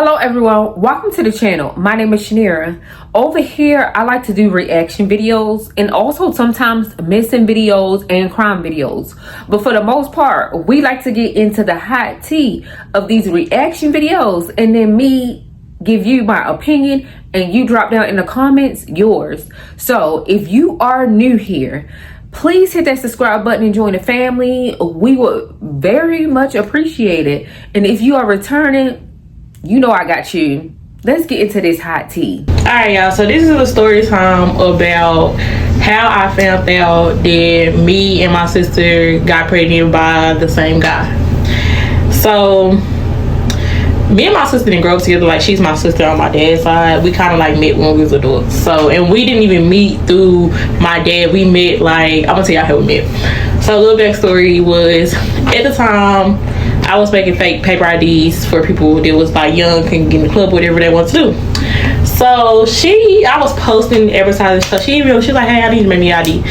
Hello everyone, welcome to the channel. My name is Shaneria. Over here, I like to do reaction videos and also sometimes missing videos and crime videos. But for the most part, we like to get into the hot tea of these reaction videos and then me give you my opinion and you drop down in the comments yours. So if you are new here, please hit that subscribe button and join the family. We would very much appreciate it. And if you are returning, you know I got you. Let's get into this hot tea. Alright, y'all, so this is a story time about how I found out that me and my sister got pregnant by the same guy. So me and my sister didn't grow up together. Like, she's my sister on my dad's side. We kind of like met when we was adults. So, and we didn't even meet through my dad. We met, like, I'm gonna tell y'all how we met. So a little backstory was, at the time I was making fake paper IDs for people that was like young, can get in the club, whatever they want to do. So I was posting advertising stuff. She was like, hey, I need to make me ID.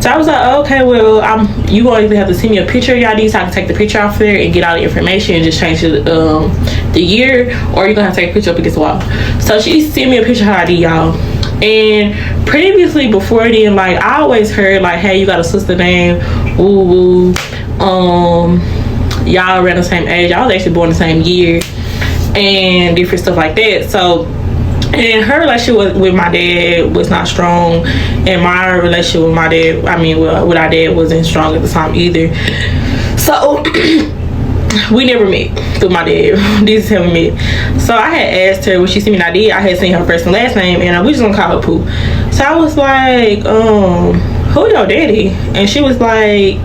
So I was like, okay, well, you gonna either have to send me a picture of your ID so I can take the picture off there and get all the information and just change the year, or you're gonna have to take a picture up against the wall. So she sent me a picture of her ID, y'all. And previously, before then, like, I always heard like, hey, you got a sister named Woo Woo. Y'all around the same age. I was actually born the same year and different stuff like that. So, and her relationship with my dad was not strong, and my relationship with my dad, with our dad, wasn't strong at the time either. So we never met through my dad. This is how we met. So I had asked her when she seen me, and I had seen her first and last name, and we just gonna call her Pooh. So I was like, who your daddy? And she was like,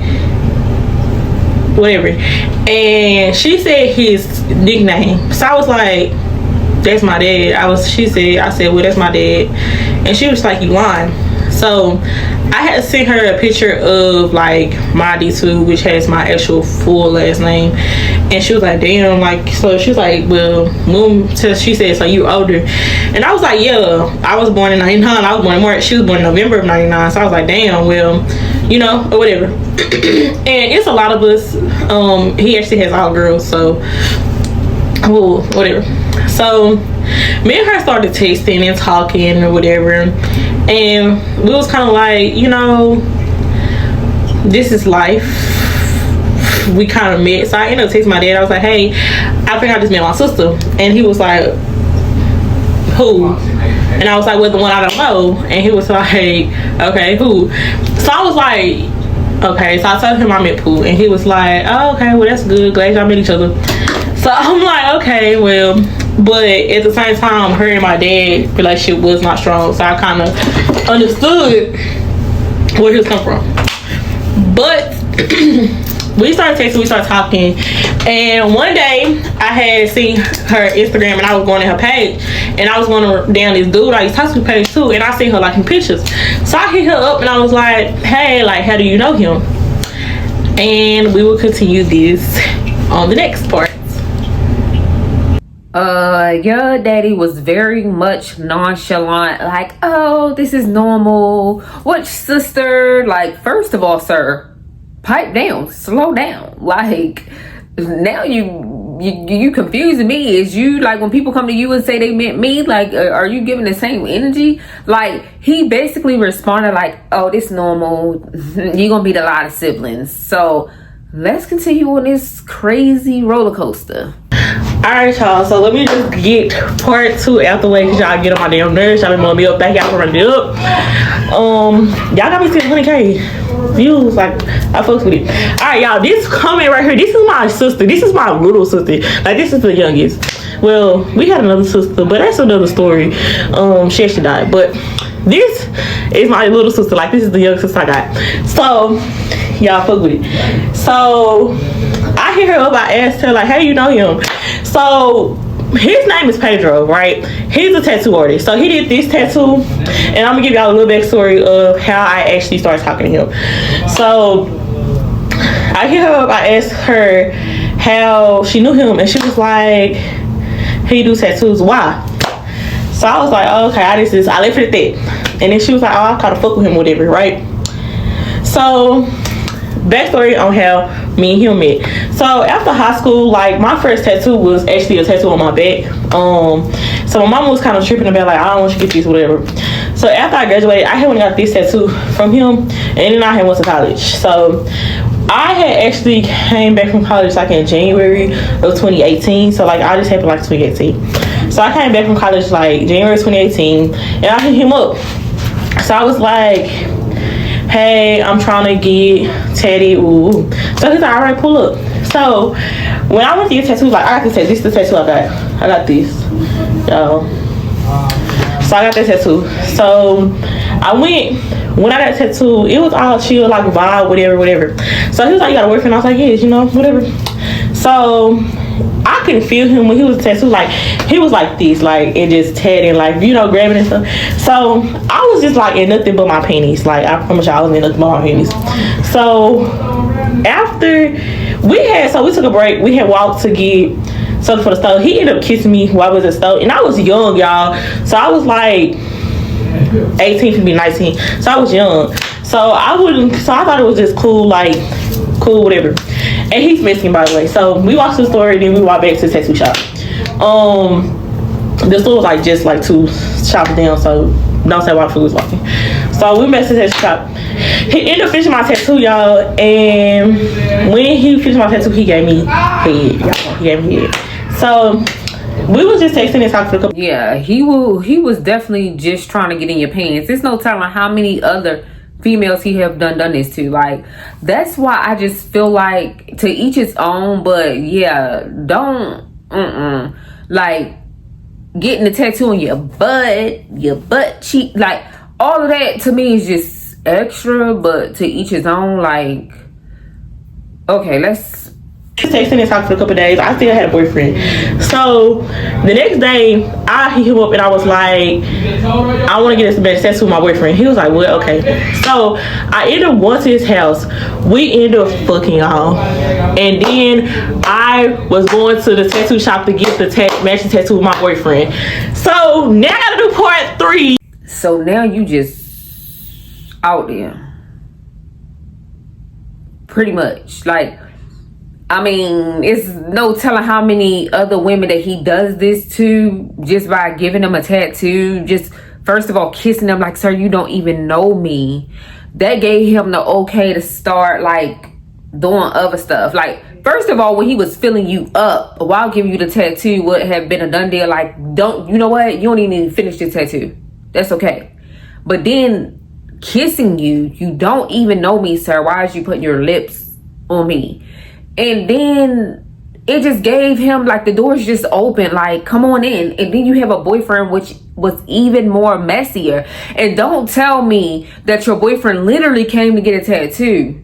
whatever. And she said his nickname. So I was like, that's my dad. I said, well, that's my dad. And she was like, you lying. So I had sent her a picture of like my D2, which has my actual full last name. And she was like, damn, like, so she was like, well, mom, she said, so you older. And I was like, yeah, I was born in 99. I was born in March. She was born in November of 99. So I was like, damn, well, you know, or whatever. And it's a lot of us. He actually has all girls, so whatever. So me and her started texting and talking or whatever, and we was kind of like, you know, this is life. We kind of met. So I ended up texting my dad. I was like, hey, I think I just met my sister. And he was like, who? And I was like, well, the one I don't know. And he was like, okay, who? So I was like, okay. So I told him I met Pooh, and he was like, oh, okay, well, that's good, glad y'all met each other. So I'm like, okay, well, but at the same time, her and my dad relationship was not strong, so I kind of understood where he was coming from. But we started texting, we started talking, and one day I had seen her Instagram, and I was going to her page, and I was going down this dude I used to talk to page too, and I seen her liking pictures. So I hit her up, and I was like, hey, like, how do you know him? And we will continue this on the next part. Your daddy was very much nonchalant, like, oh, this is normal. What sister? Like, first of all, sir, pipe down, slow down. Like, now you confusing me. Is you like, when people come to you and say they meant me, like, are you giving the same energy? Like, he basically responded like, oh, this normal. You're gonna meet a lot of siblings. So let's continue on this crazy roller coaster. Alright, y'all, so let me just get part 2 out the way, because y'all get on my damn nerves. Y'all been blowing me up back, y'all run it up. Y'all got me seeing 100K views, like, I fucks with it. Alright, y'all, this comment right here, this is my sister. This is my little sister. Like, this is the youngest. Well, we had another sister, but that's another story. She actually died, but this is my little sister. Like, this is the youngest sister I got. So y'all fuck with it. So I hit her up, I asked her like, hey, you know him? So his name is Pedro, right? He's a tattoo artist. So he did this tattoo, and I'm gonna give y'all a little backstory of how I actually started talking to him. So I hit her up, I asked her how she knew him, and she was like, he do tattoos, why? So I was like, oh, okay, I left it at that. And then she was like, oh, I kind of fuck with him, whatever, right? So backstory on how me and him met. So after high school, like my first tattoo was actually a tattoo on my back. So my mom was kind of tripping about like, I don't want you to get this, whatever. So after I graduated, I had went and got this tattoo from him, and then I had went to college. So I had actually came back from college like in January of 2018. So like I just happened like 2018. So I came back from college like January 2018, and I hit him up. So I was like, hey, I'm trying to get tatted. Ooh. So he's like, all right, pull up. So when I went to get tattoos, like I got this tattoo. This is the tattoo I got. I got this. So I got that tattoo. So I went, when I got a tattoo, it was all chill, like vibe, whatever. So he was like, you got a boyfriend? I was like, yes, you know, whatever. So I couldn't feel him when he was tattooed. Like he was like this, like, and just tatting, like, you know, grabbing and stuff. So I was just like in nothing but my panties. Like I promise y'all, I was in nothing but my panties. So after we took a break. We had walked to get something for the stove. He ended up kissing me while I was at the stove, and I was young, y'all. So I was like 18 to be 19. So I was young. So I thought it was just cool, like cool, whatever. And he's Mexican, by the way. So we walked to the store, and then we walked back to the tattoo shop. The store was like just like 2 shops down, so don't say why the food was walking. So we met to the tattoo shop. He ended up finishing my tattoo, y'all, and when he finished my tattoo, he gave me head. Y'all, he gave me head. So we was just texting and talking for a couple. Yeah, he was definitely just trying to get in your pants. There's no telling how many other females he have done this to. Like, that's why I just feel like to each his own. But yeah, don't like getting a tattoo on your butt cheek, like all of that to me is just extra. But to each his own. Like, okay, let's texting and talking for a couple of days. I still had a boyfriend. So the next day I hit him up and I was like, I want to get this tattoo with my boyfriend. He was like, well, okay. So I ended up going to his house. We ended up fucking, y'all. And then I was going to the tattoo shop to get the matching tattoo with my boyfriend. So now I gotta do part 3. So now you just out there pretty much. Like, I mean, it's no telling how many other women that he does this to just by giving them a tattoo. Just first of all, kissing them like, sir, you don't even know me. That gave him the okay to start like doing other stuff. Like, first of all, when he was filling you up while giving you the tattoo would have been a done deal. Like, you know what? You don't even need to finish the tattoo. That's okay. But then kissing you don't even know me, sir. Why is you putting your lips on me? And then it just gave him like the doors just open, like, come on in. And then you have a boyfriend, which was even more messier. And don't tell me that your boyfriend literally came to get a tattoo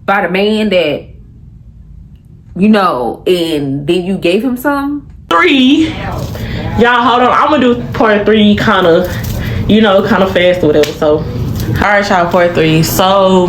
by the man that, you know, and then you gave him some. 3. Y'all, hold on. I'm gonna do part 3 kind of, you know, kind of fast or whatever. So, all right, y'all, part 3. So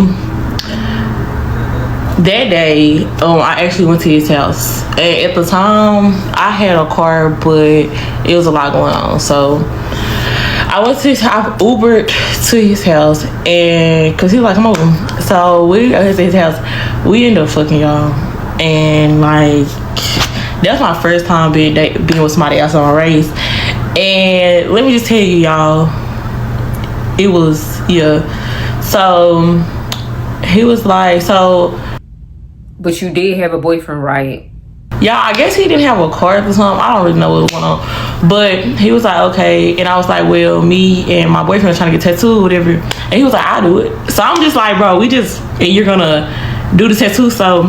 that day, I actually went to his house. And at the time, I had a car, but it was a lot going on. So I went to I Ubered to his house, and because he was like, come over. So we got to his house. We ended up fucking, y'all. And like, that's my first time being with somebody else on my race. And let me just tell you, y'all, it was, yeah. So he was like, so. But you did have a boyfriend, right? Yeah, I guess he didn't have a card or something. I don't really know what was going on. But he was like, okay. And I was like, well, me and my boyfriend are trying to get tattooed, whatever. And he was like, I'll do it. So I'm just like, bro, and you're going to do the tattoo. So.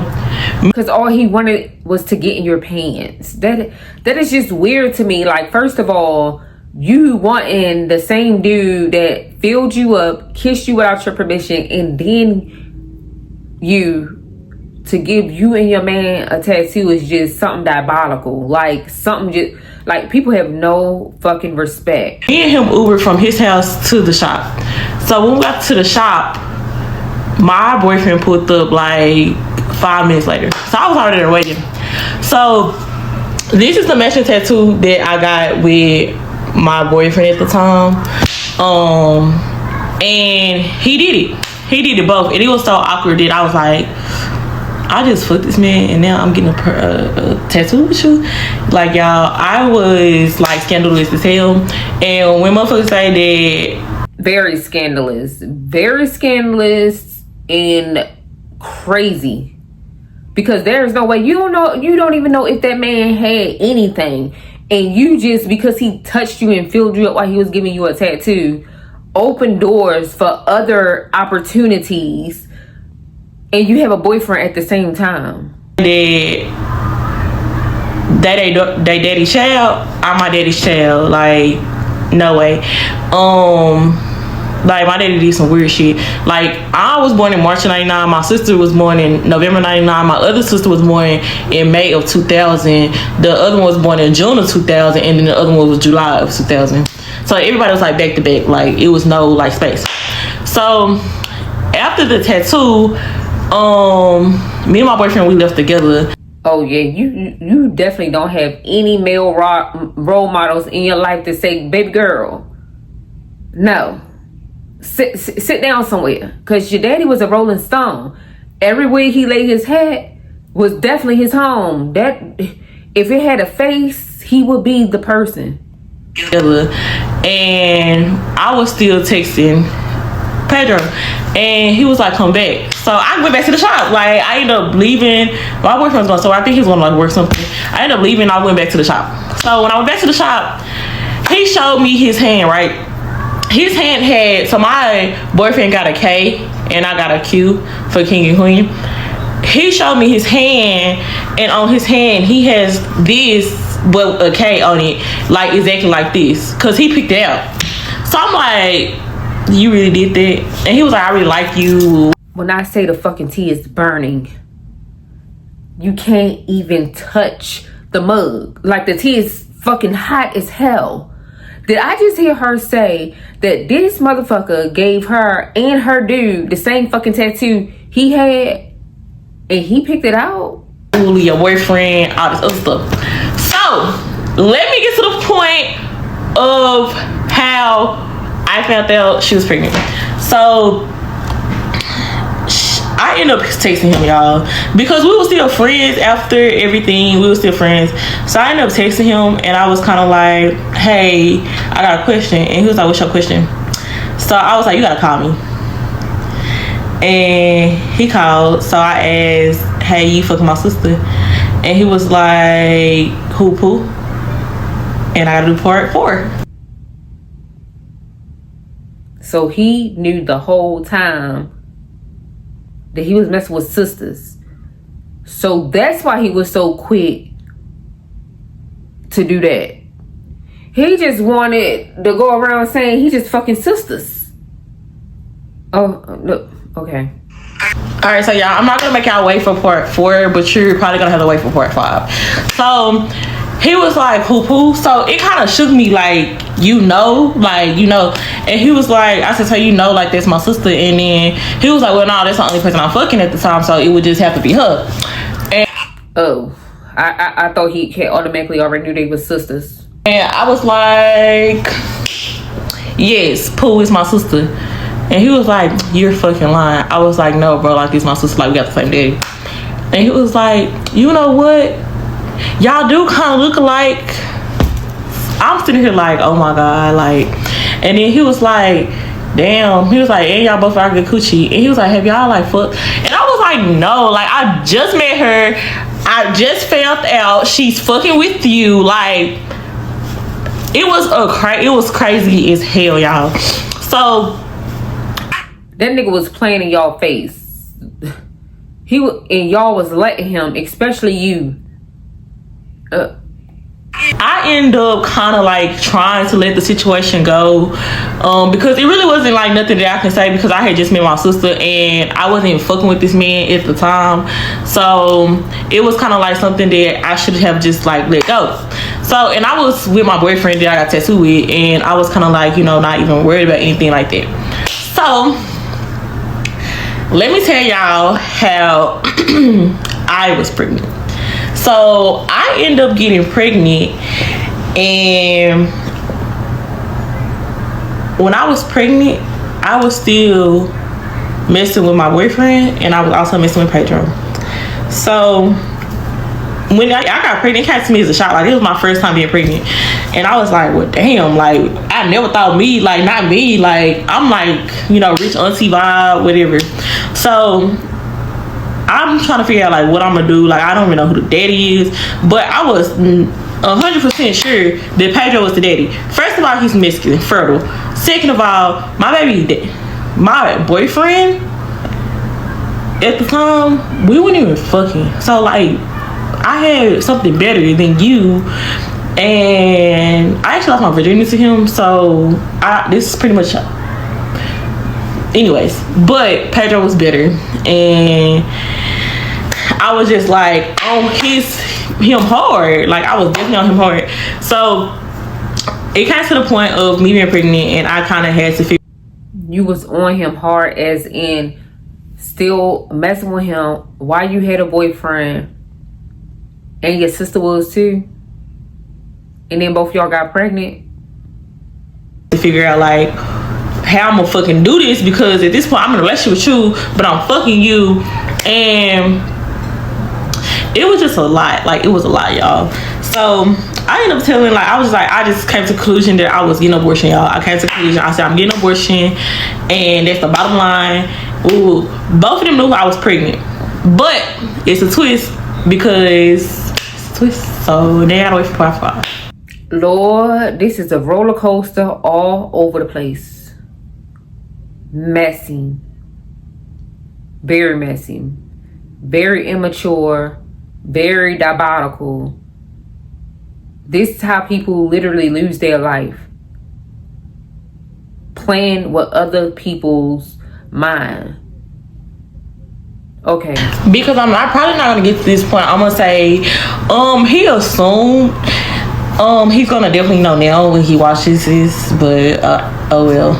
Because all he wanted was to get in your pants. That is just weird to me. Like, first of all, you wanting the same dude that filled you up, kissed you without your permission, and then you to give you and your man a tattoo is just something diabolical. Like, something just, like, people have no fucking respect. Me and him Ubered from his house to the shop. So when we got to the shop, my boyfriend pulled up like 5 minutes later. So I was already there waiting. So this is the matching tattoo that I got with my boyfriend at the time. And he did it. He did it both. And it was so awkward that I was like, I just fucked this man and now I'm getting a tattoo with you. Like, y'all, I was like scandalous as hell. And when motherfuckers say that, very scandalous and crazy, because there's no way, you don't even know if that man had anything, and you just, because he touched you and filled you up while he was giving you a tattoo, open doors for other opportunities, and you have a boyfriend at the same time. They daddy's child, I'm my daddy's child. Like, no way. Like, my daddy did some weird shit. Like, I was born in March of 99. My sister was born in November 99. My other sister was born in May of 2000. The other one was born in June of 2000. And then the other one was July of 2000. So everybody was like back to back. Like, it was no like space. So after the tattoo, me and my boyfriend, we left together. Oh yeah, you definitely don't have any male role models in your life to say, baby girl, no. Sit down somewhere, because your daddy was a Rolling Stone. Everywhere he laid his hat was definitely his home. That, if it had a face, he would be the person. And I was still texting Pedro, and he was like, come back. So I went back to the shop. Like, I ended up leaving. My boyfriend was going, so I think he was going to like work something. I ended up leaving. I went back to the shop. So when I went back to the shop, he showed me his hand, right? His hand had, so my boyfriend got a K and I got a Q for King and Queen. He showed me his hand, and on his hand he has this, but a K on it, like exactly like this, because he picked it out. So I'm like, you really did that? And he was like, I really like you. When I say the fucking tea is burning, you can't even touch the mug. Like, the tea is fucking hot as hell. Did I just hear her say that this motherfucker gave her and her dude the same fucking tattoo he had, and he picked it out? Your boyfriend, all this other stuff. So let me get to the point of how I found out she was pregnant. So I ended up texting him, y'all, because we were still friends after everything. We were still friends. So I ended up texting him, and I was kind of like, hey, I got a question. And he was like, what's your question? So I was like, you gotta call me. And he called. So I asked, hey, you fucking my sister? And he was like, who poo? And I gotta do part 4. So he knew the whole time that he was messing with sisters. So that's why he was so quick to do that. He just wanted to go around saying he just fucking sisters. Oh, look, okay. All right, so y'all, I'm not gonna make y'all wait for part 4, but you're probably gonna have to wait for part 5. So he was like, poo. So it kind of shook me, like, and he was like, I said, so like, that's my sister. And then he was like, well, no, that's the only person I'm fucking at the time, so it would just have to be her. And I thought he had automatically already knew they were sisters. And I was like, yes, Pooh is my sister. And he was like, you're fucking lying. I was like, no, bro, like, this my sister, like, we got the same daddy. And he was like, you know what, y'all do kind of look alike. I'm sitting here like, oh my god, like. And then he was like, damn. He was like, and y'all both are good coochie. And he was like, have y'all like fucked? And I was like, no, like, I just met her. I just found out she's fucking with you. Like, it was crazy as hell, y'all. So that nigga was playing in y'all face. And y'all was letting him, especially you. I end up kind of like trying to let the situation go, because it really wasn't like nothing that I can say, because I had just met my sister and I wasn't even fucking with this man at the time. So it was kind of like something that I should have just like let go. So, and I was with my boyfriend that I got tattooed with, and I was kind of like, not even worried about anything like that. So let me tell y'all how I was pregnant. So I ended up getting pregnant, and when I was pregnant, I was still messing with my boyfriend, and I was also messing with Pedro. So when I got pregnant, it came to me as a shock. Like, it was my first time being pregnant. And I was like, well, damn, like, I never thought me, like, not me. Like, I'm like, you know, rich auntie vibe, whatever. So I'm trying to figure out, like, what I'm going to do. Like, I don't even know who the daddy is. But I was 100% sure that Pedro was the daddy. First of all, he's Mexican, fertile. Second of all, my boyfriend, at the time, we weren't even fucking. So, like, I had something better than you, and I actually lost my virginity to him. So this is pretty much, anyways. But Pedro was better, and I was just like on him hard. Like, I was definitely on him hard. So it came to the point of me being pregnant, and I kind of had to figure. You was on him hard, as in still messing with him while you had a boyfriend. And your sister was too. And then both y'all got pregnant. To figure out, like, how I'm gonna fucking do this, because at this point I'm in a relationship with you, but I'm fucking you. And it was just a lot. Like, it was a lot, y'all. So I ended up telling, like, I just came to the conclusion that I was getting an abortion, y'all. I came to the conclusion, I said, I'm getting an abortion, and that's the bottom line. Ooh, both of them knew I was pregnant. But it's a twist, because so they gotta wait for part 5. Lord, this is a roller coaster all over the place. Messy. Very messy. Very immature. Very diabolical. This is how people literally lose their life. Playing with other people's mind. Okay. Because I'm probably not gonna get to this point. I'm gonna say, he assumed, he's gonna definitely know now when he watches this, but oh well,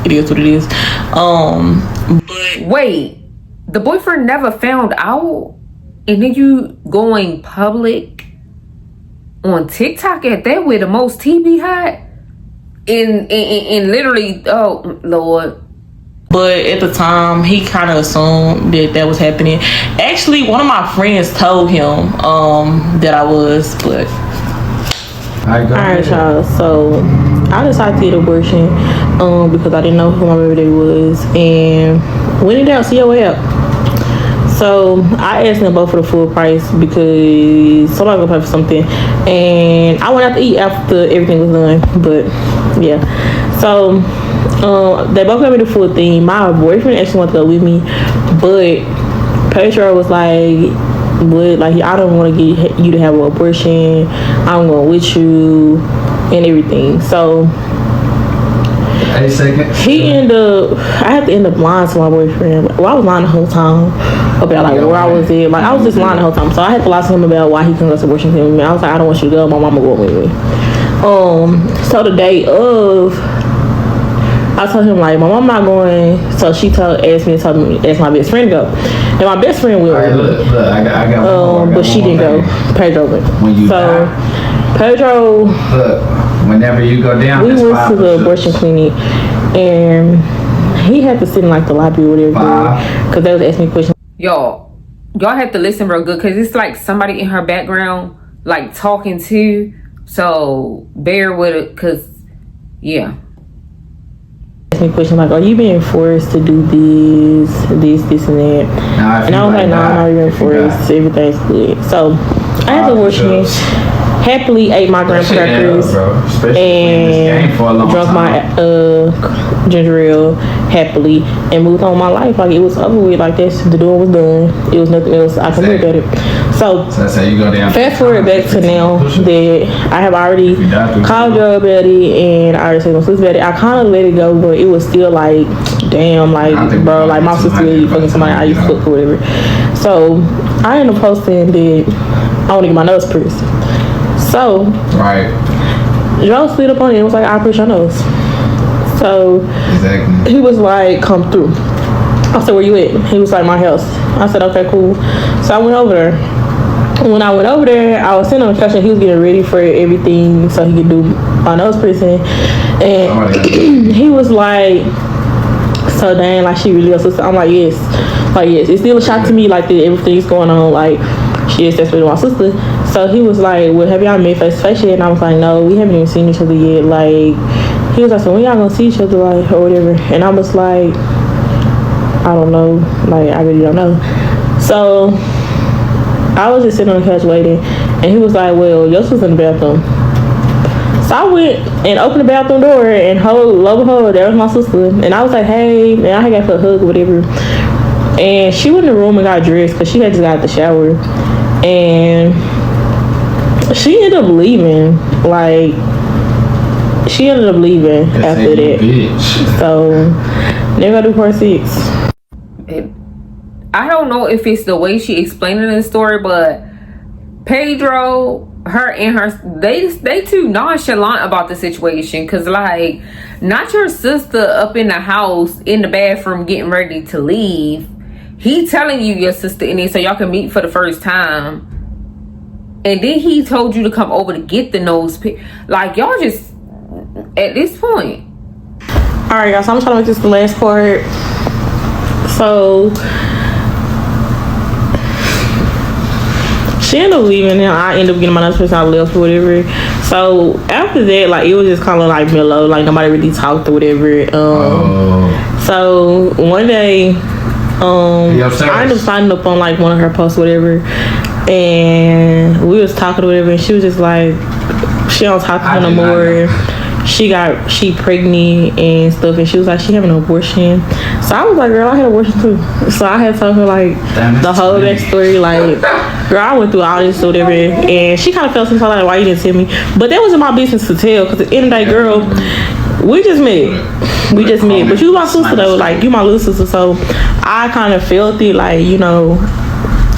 it is what it is. But wait, the boyfriend never found out, and then you going public on TikTok at that with the most TV hot, and literally, oh Lord. But at the time, he kind of assumed that was happening. Actually, one of my friends told him that I was, but. Alright, y'all. So I decided to get abortion because I didn't know who my baby daddy was, and went it down, see your way up. So I asked them both for the full price because somebody gonna pay for something, and I went out to eat after everything was done. But yeah, so they both gave me the full thing. My boyfriend actually wanted to go with me, but Pedro was like, "What? Like, I don't want to get you to have an abortion. I'm going with you and everything." So he ended up, I had to end up lying to my boyfriend. Well, I was lying the whole time about, like, where I was at. Like, I was just lying the whole time. So I had to lie to him about why he couldn't go to abortion clinic with me. I was like, I don't want you to go. My mama going with me. So the day of, I told him, like, my mom not going. So she asked me to ask my best friend to go. And my best friend went. Right, look, I got but she didn't go. Pedro went. So Pedro, look, whenever you go down, we went to the abortion clinic, and he had to sit in, like, the lobby or whatever, because they was asking me questions. Y'all have to listen real good, because it's like somebody in her background, like, talking too. So bear with it, because yeah. Me question like, are you being forced to do this and that? And I was like, no, I'm not even forced. Everything's good. So I had to abortion. Happily ate my graham crackers and drank my ginger ale happily and moved on my life. Like, it was over with. Like, that's, the door was done. It was nothing else I can do about it. So that's how you go down. Fast forward back to now that I have already called Joe about it, and I already said my sister about it. I kind of let it go, but it was still like, damn, like, bro, like, my sister really fucking somebody I used to fuck or whatever. So I ended up posting that I want to get my nose pierced. So right, Joe slid up on it and was like, I'll pierce your nose. So exactly, he was like, come through. I said, where you at? He was like, my house. I said, okay, cool. So I went over there. When I went over there, I was sitting on the couch and he was getting ready for everything so he could do my nose piercing. And he was like, so dang, like, she really your sister? I'm like, yes. Like, yes, it's still a shock to me, like, that everything's going on, like, she is desperate with my sister. So he was like, well, have y'all met face to face yet? And I was like, no, we haven't even seen each other yet. Like, he was like, so when y'all gonna see each other, like, or whatever? And I was like, I don't know, like, I really don't know. So I was just sitting on the couch waiting, and he was like, well, your sister's in the bathroom. So I went and opened the bathroom door, and lo and behold, there was my sister. And I was like, hey, and I had got her a hug or whatever. And she went in the room and got dressed because she had just got out the shower. And she ended up leaving. Like, she ended up leaving after that. Bitch. So, never gotta do part 6. I don't know if it's the way she explained it in the story, but Pedro, her and her, they too nonchalant about the situation. Because, like, not your sister up in the house in the bathroom getting ready to leave. He telling you your sister in there so y'all can meet for the first time, and then he told you to come over to get the nose pick. Like, y'all just at this point. All right, y'all. So I'm trying to make this the last part. So she ended up leaving, and I ended up getting my nose pierced. I left or whatever. So after that, like, it was just kind of like mellow. Like, nobody really talked or whatever. So one day. I ended up signing up on like one of her posts, whatever, and we was talking or whatever, and she was just like, she don't talk to her no more. She pregnant and stuff, and she was like, she having an abortion. So I was like, girl, I had an abortion too. So I had told her like the whole backstory, like, girl, I went through all this or whatever, and she kind of felt some like, why you didn't tell me? But that wasn't my business to tell, because at the end of the day, girl, we just met. But you my sister though, like, you my little sister, so I kind of felt it, like, you know,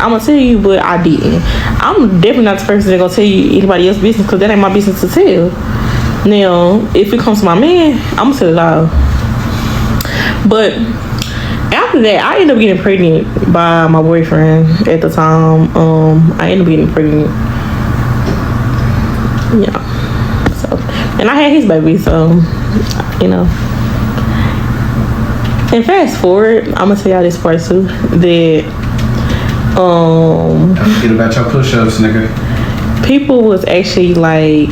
I'm gonna tell you, but I didn't. I'm definitely not the person that gonna tell you anybody else's business, because that ain't my business to tell. Now, if it comes to my man, I'm gonna tell it all. But after that, I ended up getting pregnant by my boyfriend at the time. I ended up getting pregnant. Yeah. So, and I had his baby, so, you know. And fast forward, I'm gonna tell y'all this part too. That don't forget about your push-ups, nigga. People was actually like,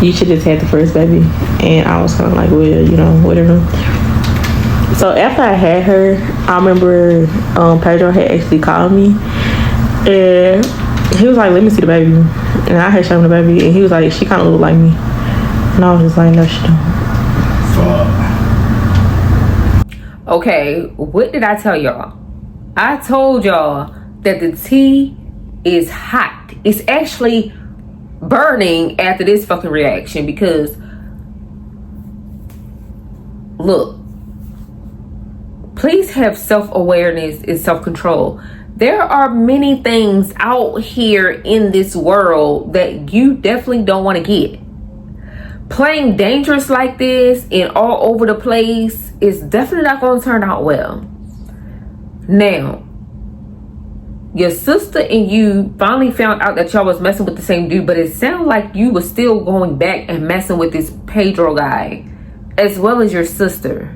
you should just had the first baby, and I was kind of like, well, you know, whatever. So after I had her, I remember Pedro had actually called me, and he was like, let me see the baby. And I had shown him the baby, and he was like, she kind of looked like me. And I was just like, no, she don't. Okay, what did I tell y'all? I told y'all that the tea is hot. It's actually burning after this fucking reaction, because look, please have self-awareness and self-control. There are many things out here in this world that you definitely don't want to get. Playing dangerous like this and all over the place is definitely not going to turn out well. Now, your sister and you finally found out that y'all was messing with the same dude, but it sounded like you was still going back and messing with this Pedro guy, as well as your sister.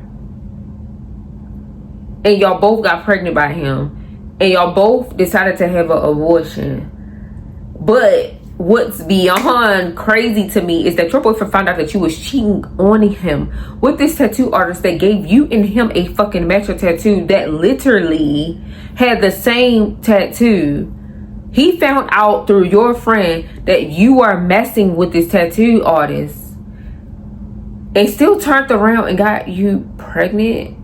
And y'all both got pregnant by him, and y'all both decided to have an abortion. But what's beyond crazy to me is that your boyfriend found out that you was cheating on him with this tattoo artist that gave you and him a fucking matching tattoo that literally had the same tattoo. He found out through your friend that you are messing with this tattoo artist, and still turned around and got you pregnant,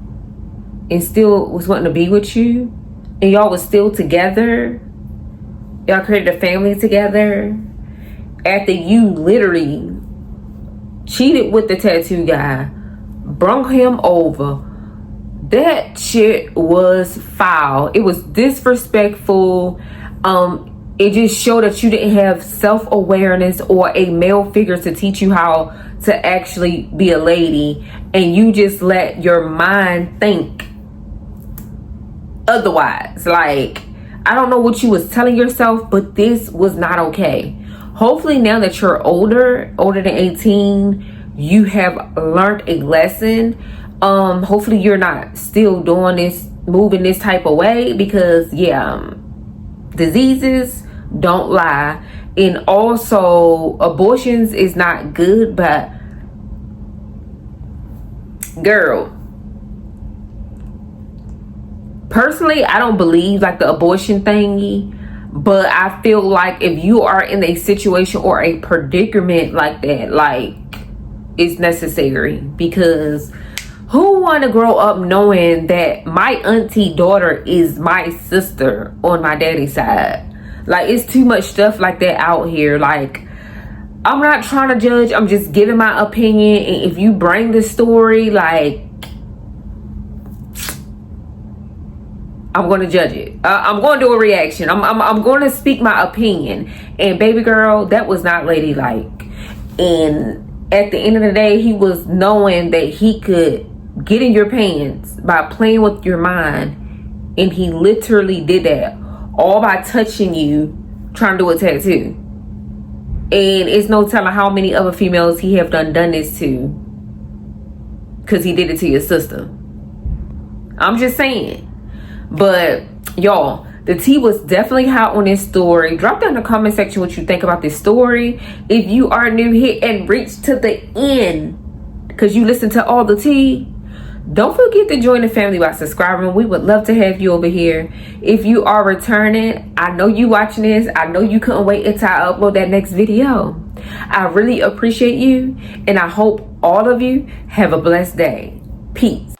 and still was wanting to be with you, and y'all was still together. Y'all created a family together after you literally cheated with the tattoo guy, brung him over. That shit was foul. It was disrespectful. It just showed that you didn't have self-awareness or a male figure to teach you how to actually be a lady, and you just let your mind think otherwise. Like, I don't know what you was telling yourself, but this was not okay. Hopefully now that you're older than 18, you have learned a lesson. Hopefully you're not still doing this, moving this type of way, because yeah, diseases don't lie. And also abortions is not good, but girl, personally I don't believe like the abortion thingy, but I feel like if you are in a situation or a predicament like that, like, it's necessary. Because who want to grow up knowing that my auntie daughter is my sister on my daddy's side? Like, it's too much stuff like that out here. Like, I'm not trying to judge, I'm just giving my opinion. And if you bring the story, like, I'm going to judge it. I'm going to do a reaction. I'm going to speak my opinion. And baby girl, that was not ladylike. And at the end of the day, he was knowing that he could get in your pants by playing with your mind. And he literally did that all by touching you, trying to do a tattoo. And it's no telling how many other females he have done this to, because he did it to your sister. I'm just saying. But y'all, the tea was definitely hot on this story. Drop down in the comment section what you think about this story. If you are new here and reach to the end because you listen to all the tea, don't forget to join the family by subscribing. We would love to have you over here. If you are returning, I know you watching this. I know you couldn't wait until I upload that next video. I really appreciate you, and I hope all of you have a blessed day. Peace.